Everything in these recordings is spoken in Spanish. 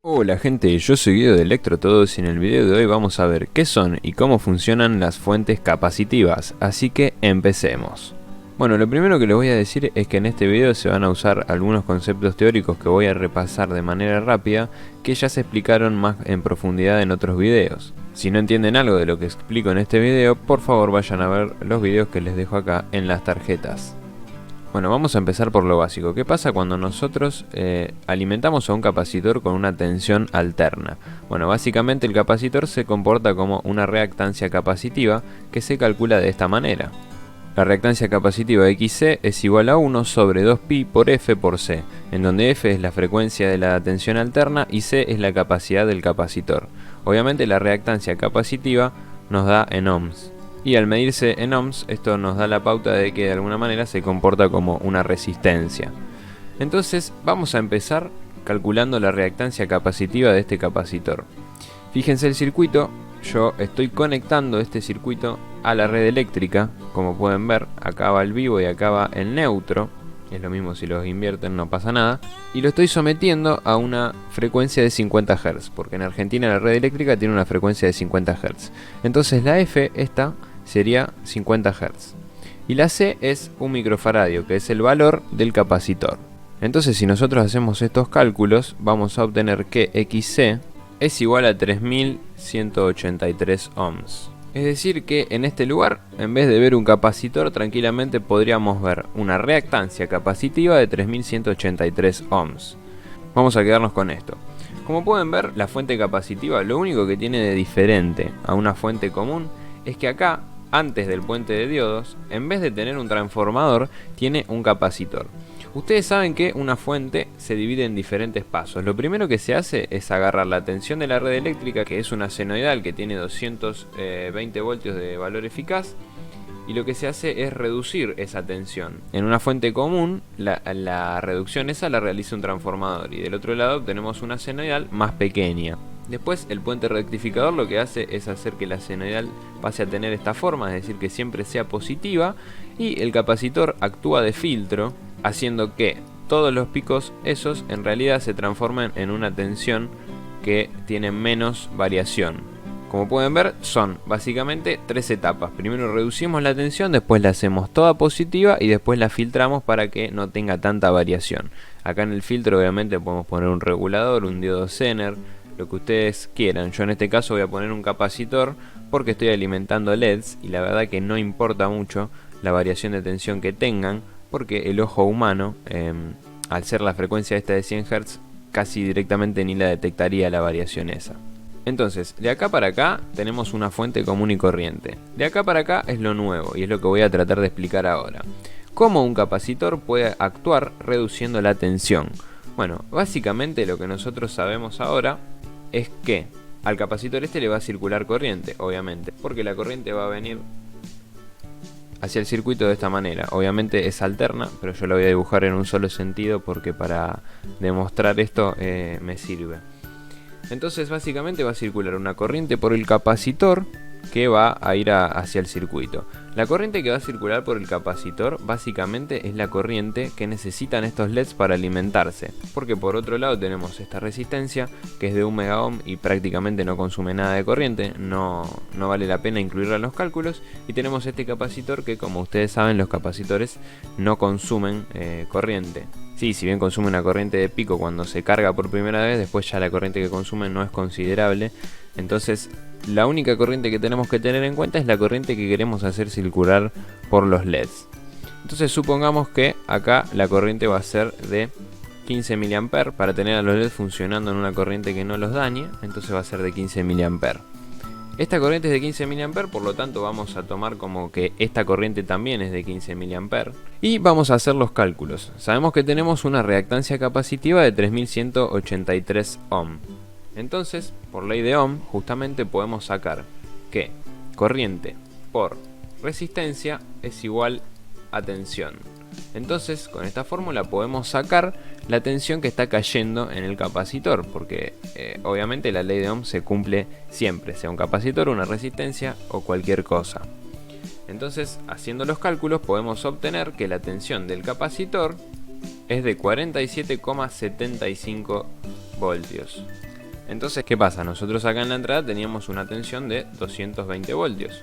Hola gente, yo soy Guido de Electrotodos y en el video de hoy vamos a ver qué son y cómo funcionan las fuentes capacitivas, así que empecemos. Bueno, lo primero que les voy a decir es que en este video se van a usar algunos conceptos teóricos que voy a repasar de manera rápida que ya se explicaron más en profundidad en otros videos. Si no entienden algo de lo que explico en este video, por favor vayan a ver los videos que les dejo acá en las tarjetas. Bueno, vamos a empezar por lo básico. ¿Qué pasa cuando nosotros alimentamos a un capacitor con una tensión alterna? Bueno, básicamente el capacitor se comporta como una reactancia capacitiva que se calcula de esta manera. La reactancia capacitiva XC es igual a 1 sobre 2pi por F por C, en donde F es la frecuencia de la tensión alterna y C es la capacidad del capacitor. Obviamente la reactancia capacitiva nos da en ohms. Y al medirse en ohms, esto nos da la pauta de que de alguna manera se comporta como una resistencia. Entonces vamos a empezar calculando la reactancia capacitiva de este capacitor. Fíjense el circuito, yo estoy conectando este circuito a la red eléctrica. Como pueden ver, acá va el vivo y acá va el neutro. Es lo mismo si los invierten, no pasa nada. Y lo estoy sometiendo a una frecuencia de 50 Hz, porque en Argentina la red eléctrica tiene una frecuencia de 50 Hz. Entonces la F, esta, sería 50 Hz. Y la C es un microfaradio, que es el valor del capacitor. Entonces si nosotros hacemos estos cálculos, vamos a obtener que XC es igual a 3183 ohms. Es decir que en este lugar, en vez de ver un capacitor, tranquilamente podríamos ver una reactancia capacitiva de 3183 ohms. Vamos a quedarnos con esto. Como pueden ver, la fuente capacitiva lo único que tiene de diferente a una fuente común es que acá, antes del puente de diodos, en vez de tener un transformador, tiene un capacitor. Ustedes saben que una fuente se divide en diferentes pasos. Lo primero que se hace es agarrar la tensión de la red eléctrica, que es una senoidal que tiene 220 voltios de valor eficaz, y lo que se hace es reducir esa tensión. En una fuente común, la reducción esa la realiza un transformador, y del otro lado obtenemos una senoidal más pequeña. Después el puente rectificador lo que hace es hacer que la senoidal pase a tener esta forma, es decir, que siempre sea positiva, y el capacitor actúa de filtro, haciendo que todos los picos esos en realidad se transformen en una tensión que tiene menos variación. Como pueden ver, son básicamente tres etapas. Primero reducimos la tensión, después la hacemos toda positiva y después la filtramos para que no tenga tanta variación. Acá en el filtro obviamente podemos poner un regulador, un diodo Zener, lo que ustedes quieran. Yo en este caso voy a poner un capacitor porque estoy alimentando LEDs y la verdad que no importa mucho la variación de tensión que tengan, porque el ojo humano, al ser la frecuencia esta de 100 Hz, casi directamente ni la detectaría la variación esa. Entonces, de acá para acá tenemos una fuente común y corriente. De acá para acá es lo nuevo y es lo que voy a tratar de explicar ahora. ¿Cómo un capacitor puede actuar reduciendo la tensión? Bueno, básicamente lo que nosotros sabemos ahora es que al capacitor este le va a circular corriente, obviamente, porque la corriente va a venir hacia el circuito de esta manera. Obviamente es alterna, pero yo lo voy a dibujar en un solo sentido porque para demostrar esto me sirve. Entonces básicamente va a circular una corriente por el capacitor que va a ir hacia el circuito. La corriente que va a circular por el capacitor básicamente es la corriente que necesitan estos LEDs para alimentarse, porque por otro lado tenemos esta resistencia que es de 1 mega ohm y prácticamente no consume nada de corriente, no vale la pena incluirla en los cálculos, y tenemos este capacitor que, como ustedes saben, los capacitores no consumen corriente. Sí, si bien consume una corriente de pico cuando se carga por primera vez, después ya la corriente que consume no es considerable. Entonces la única corriente que tenemos que tener en cuenta es la corriente que queremos hacer circular por los LEDs. Entonces supongamos que acá la corriente va a ser de 15 mA para tener a los LEDs funcionando en una corriente que no los dañe. Entonces va a ser de 15 mA. Esta corriente es de 15 mA, por lo tanto vamos a tomar como que esta corriente también es de 15 mA. Y vamos a hacer los cálculos. Sabemos que tenemos una reactancia capacitiva de 3183 ohm. Entonces, por ley de Ohm, justamente podemos sacar que corriente por resistencia es igual a tensión. Entonces, con esta fórmula podemos sacar la tensión que está cayendo en el capacitor, porque obviamente la ley de Ohm se cumple siempre, sea un capacitor, una resistencia o cualquier cosa. Entonces, haciendo los cálculos podemos obtener que la tensión del capacitor es de 47,75 voltios. Entonces, ¿qué pasa? Nosotros acá en la entrada teníamos una tensión de 220 voltios.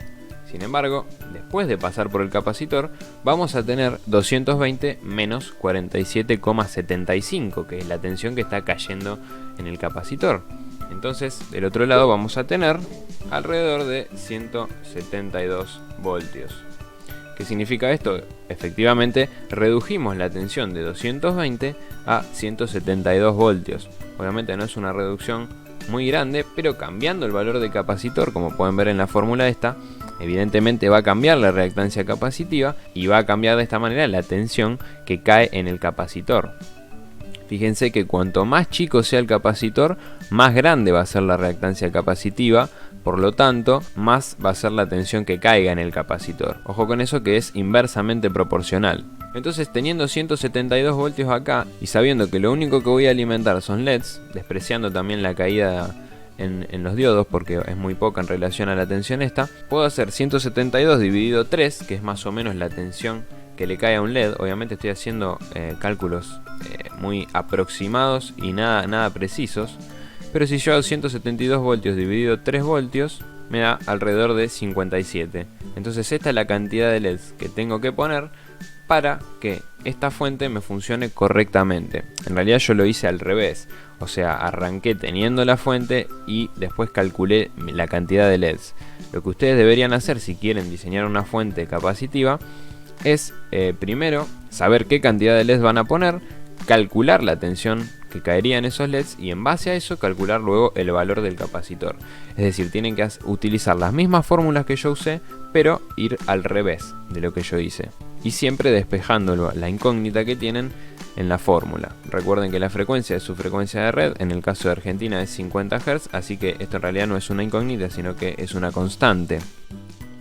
Sin embargo, después de pasar por el capacitor, vamos a tener 220 menos 47,75, que es la tensión que está cayendo en el capacitor. Entonces, del otro lado vamos a tener alrededor de 172 voltios. ¿Qué significa esto? Efectivamente, redujimos la tensión de 220 a 172 voltios. Obviamente no es una reducción muy grande, pero cambiando el valor del capacitor, como pueden ver en la fórmula esta, evidentemente va a cambiar la reactancia capacitiva y va a cambiar de esta manera la tensión que cae en el capacitor. Fíjense que cuanto más chico sea el capacitor, más grande va a ser la reactancia capacitiva, por lo tanto, más va a ser la tensión que caiga en el capacitor. Ojo con eso, que es inversamente proporcional. Entonces, teniendo 172 voltios acá y sabiendo que lo único que voy a alimentar son LEDs, despreciando también la caída en los diodos porque es muy poca en relación a la tensión esta, puedo hacer 172 dividido 3, que es más o menos la tensión que le cae a un LED. Obviamente estoy haciendo cálculos muy aproximados y nada precisos, pero si yo hago 172 voltios dividido 3 voltios, me da alrededor de 57. Entonces esta es la cantidad de LEDs que tengo que poner para que esta fuente me funcione correctamente. En realidad yo lo hice al revés, o sea, arranqué teniendo la fuente y después calculé la cantidad de LEDs. Lo que ustedes deberían hacer si quieren diseñar una fuente capacitiva es primero saber qué cantidad de LEDs van a poner, calcular la tensión que caería en esos LEDs y en base a eso calcular luego el valor del capacitor. Es decir, tienen que utilizar las mismas fórmulas que yo usé, pero ir al revés de lo que yo hice. Y siempre despejando la incógnita que tienen en la fórmula. Recuerden que la frecuencia es su frecuencia de red, en el caso de Argentina es 50 Hz, así que esto en realidad no es una incógnita, sino que es una constante.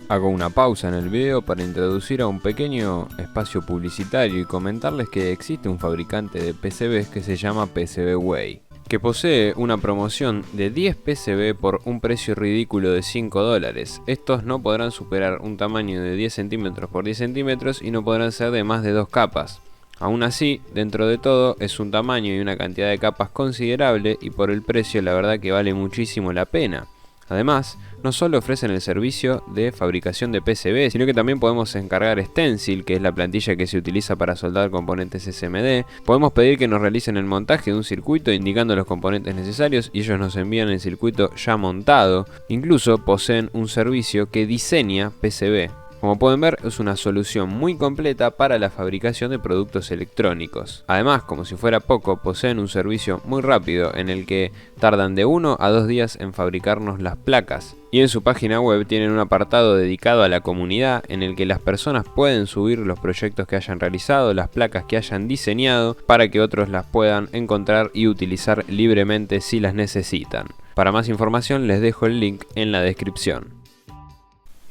Hago una pausa en el video para introducir a un pequeño espacio publicitario y comentarles que existe un fabricante de PCBs que se llama PCBWay, que posee una promoción de 10 PCB por un precio ridículo de $5. Estos no podrán superar un tamaño de 10 centímetros por 10 centímetros y no podrán ser de más de 2 capas. Aún así, dentro de todo, es un tamaño y una cantidad de capas considerable y por el precio la verdad que vale muchísimo la pena. Además, no solo ofrecen el servicio de fabricación de PCB, sino que también podemos encargar Stencil, que es la plantilla que se utiliza para soldar componentes SMD. Podemos pedir que nos realicen el montaje de un circuito indicando los componentes necesarios y ellos nos envían el circuito ya montado. Incluso poseen un servicio que diseña PCB. Como pueden ver, es una solución muy completa para la fabricación de productos electrónicos. Además, como si fuera poco, poseen un servicio muy rápido en el que tardan de 1 a 2 días en fabricarnos las placas. Y en su página web tienen un apartado dedicado a la comunidad en el que las personas pueden subir los proyectos que hayan realizado, las placas que hayan diseñado, para que otros las puedan encontrar y utilizar libremente si las necesitan. Para más información les dejo el link en la descripción.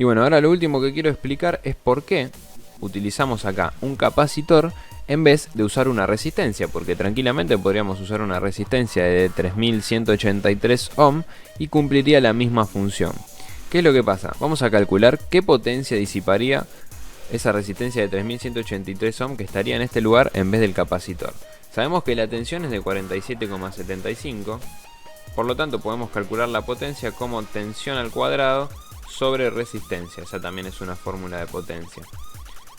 Y bueno, ahora lo último que quiero explicar es por qué utilizamos acá un capacitor en vez de usar una resistencia, porque tranquilamente podríamos usar una resistencia de 3183 ohm y cumpliría la misma función. ¿Qué es lo que pasa? Vamos a calcular qué potencia disiparía esa resistencia de 3183 ohm que estaría en este lugar en vez del capacitor. Sabemos que la tensión es de 47,75, por lo tanto podemos calcular la potencia como tensión al cuadrado sobre resistencia. Esa también es una fórmula de potencia,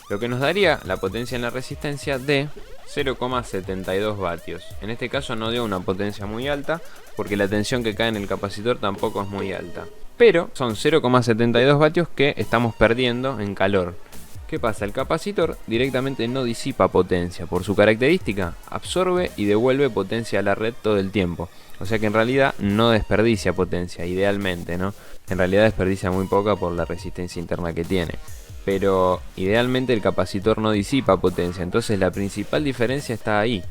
lo que nos daría la potencia en la resistencia de 0,72 vatios. En este caso no dio una potencia muy alta porque la tensión que cae en el capacitor tampoco es muy alta, pero son 0,72 vatios que estamos perdiendo en calor. ¿Qué pasa? El capacitor directamente no disipa potencia. Por su característica, absorbe y devuelve potencia a la red todo el tiempo. O sea que en realidad no desperdicia potencia, idealmente, ¿no? En realidad desperdicia muy poca por la resistencia interna que tiene. Pero idealmente el capacitor no disipa potencia, entonces la principal diferencia está ahí.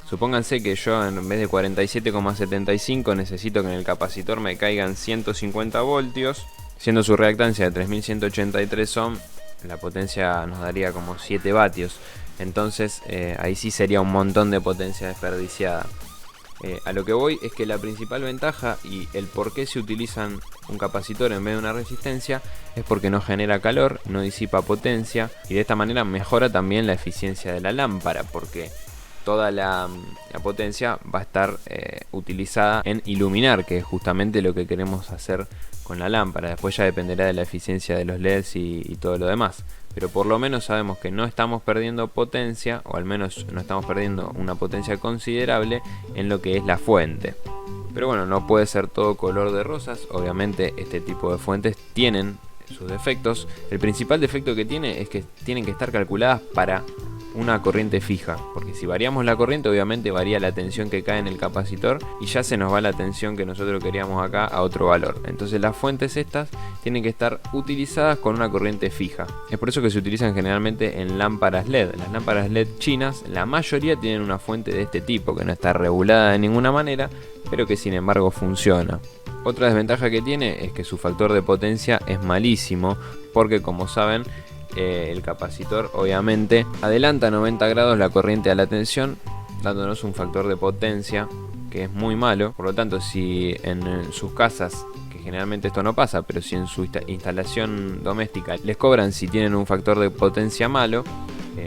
Supónganse que yo en vez de 47,75 necesito que en el capacitor me caigan 150 voltios, siendo su reactancia de 3183 ohm, la potencia nos daría como 7 vatios. Entonces ahí sí sería un montón de potencia desperdiciada. A lo que voy es que la principal ventaja y el por qué se utilizan un capacitor en vez de una resistencia es porque no genera calor, no disipa potencia y de esta manera mejora también la eficiencia de la lámpara, porque toda la potencia va a estar utilizada en iluminar, que es justamente lo que queremos hacer con la lámpara. Después ya dependerá de la eficiencia de los LEDs y todo lo demás. Pero por lo menos sabemos que no estamos perdiendo potencia, o al menos no estamos perdiendo una potencia considerable en lo que es la fuente. Pero bueno, no puede ser todo color de rosas. Obviamente este tipo de fuentes tienen sus defectos. El principal defecto que tiene es que tienen que estar calculadas para una corriente fija, porque si variamos la corriente obviamente varía la tensión que cae en el capacitor y ya se nos va la tensión que nosotros queríamos acá a otro valor. Entonces las fuentes estas tienen que estar utilizadas con una corriente fija. Es por eso que se utilizan generalmente en lámparas LED. Las lámparas LED chinas, la mayoría tienen una fuente de este tipo que no está regulada de ninguna manera, pero que sin embargo funciona. Otra desventaja que tiene es que su factor de potencia es malísimo, porque como saben, el capacitor obviamente adelanta 90 grados la corriente a la tensión, dándonos un factor de potencia que es muy malo. Por lo tanto, si en sus casas, que generalmente esto no pasa, pero si en su instalación doméstica les cobran si tienen un factor de potencia malo,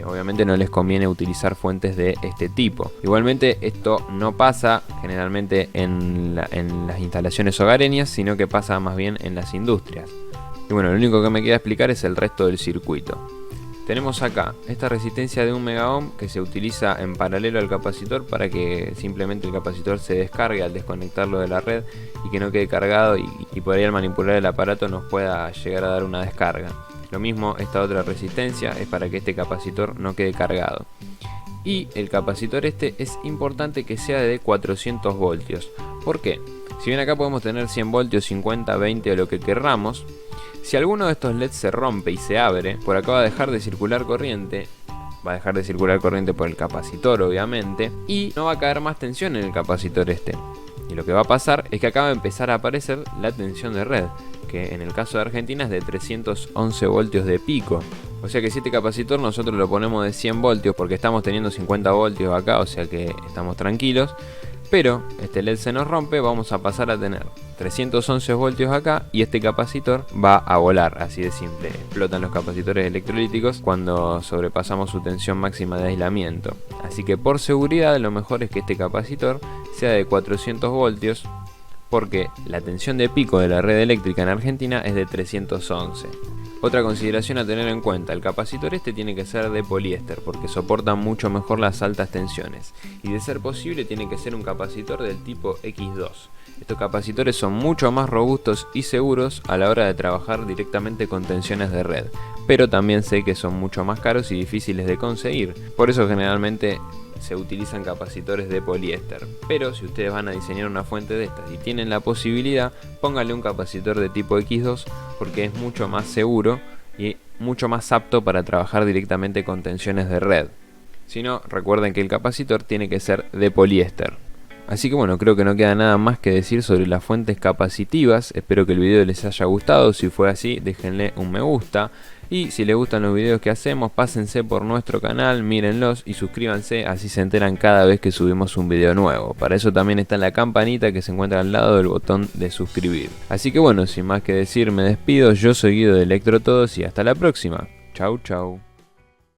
obviamente no les conviene utilizar fuentes de este tipo. Igualmente esto no pasa generalmente en las instalaciones hogareñas, sino que pasa más bien en las industrias. Y bueno, lo único que me queda explicar es el resto del circuito. Tenemos acá esta resistencia de 1 mega ohm que se utiliza en paralelo al capacitor para que simplemente el capacitor se descargue al desconectarlo de la red y que no quede cargado, y por ahí al manipular el aparato nos pueda llegar a dar una descarga. Lo mismo, esta otra resistencia es para que este capacitor no quede cargado. Y el capacitor este es importante que sea de 400 voltios. ¿Por qué? Si bien acá podemos tener 100 voltios, 50, 20 o lo que querramos, si alguno de estos LEDs se rompe y se abre, por acá va a dejar de circular corriente. Va a dejar de circular corriente por el capacitor obviamente, y no va a caer más tensión en el capacitor este. Y lo que va a pasar es que acá va a empezar a aparecer la tensión de red, que en el caso de Argentina es de 311 voltios de pico. O sea que si este capacitor nosotros lo ponemos de 100 voltios porque estamos teniendo 50 voltios acá, o sea que estamos tranquilos. Pero este LED se nos rompe, vamos a pasar a tener 311 voltios acá y este capacitor va a volar, así de simple. Explotan los capacitores electrolíticos cuando sobrepasamos su tensión máxima de aislamiento. Así que por seguridad lo mejor es que este capacitor sea de 400 voltios, porque la tensión de pico de la red eléctrica en Argentina es de 311. Otra consideración a tener en cuenta: el capacitor este tiene que ser de poliéster porque soporta mucho mejor las altas tensiones, y de ser posible tiene que ser un capacitor del tipo X2. Estos capacitores son mucho más robustos y seguros a la hora de trabajar directamente con tensiones de red, pero también sé que son mucho más caros y difíciles de conseguir, por eso generalmente se utilizan capacitores de poliéster. Pero si ustedes van a diseñar una fuente de estas y tienen la posibilidad, pónganle un capacitor de tipo X2 porque es mucho más seguro y mucho más apto para trabajar directamente con tensiones de red. Si no, recuerden que el capacitor tiene que ser de poliéster. Así que bueno, creo que no queda nada más que decir sobre las fuentes capacitivas. Espero que el video les haya gustado. Si fue así, déjenle un me gusta. Y si les gustan los videos que hacemos, pásense por nuestro canal, mírenlos y suscríbanse, así se enteran cada vez que subimos un video nuevo. Para eso también está la campanita que se encuentra al lado del botón de suscribir. Así que bueno, sin más que decir, me despido. Yo soy Guido de Electrotodos y hasta la próxima. Chau chau.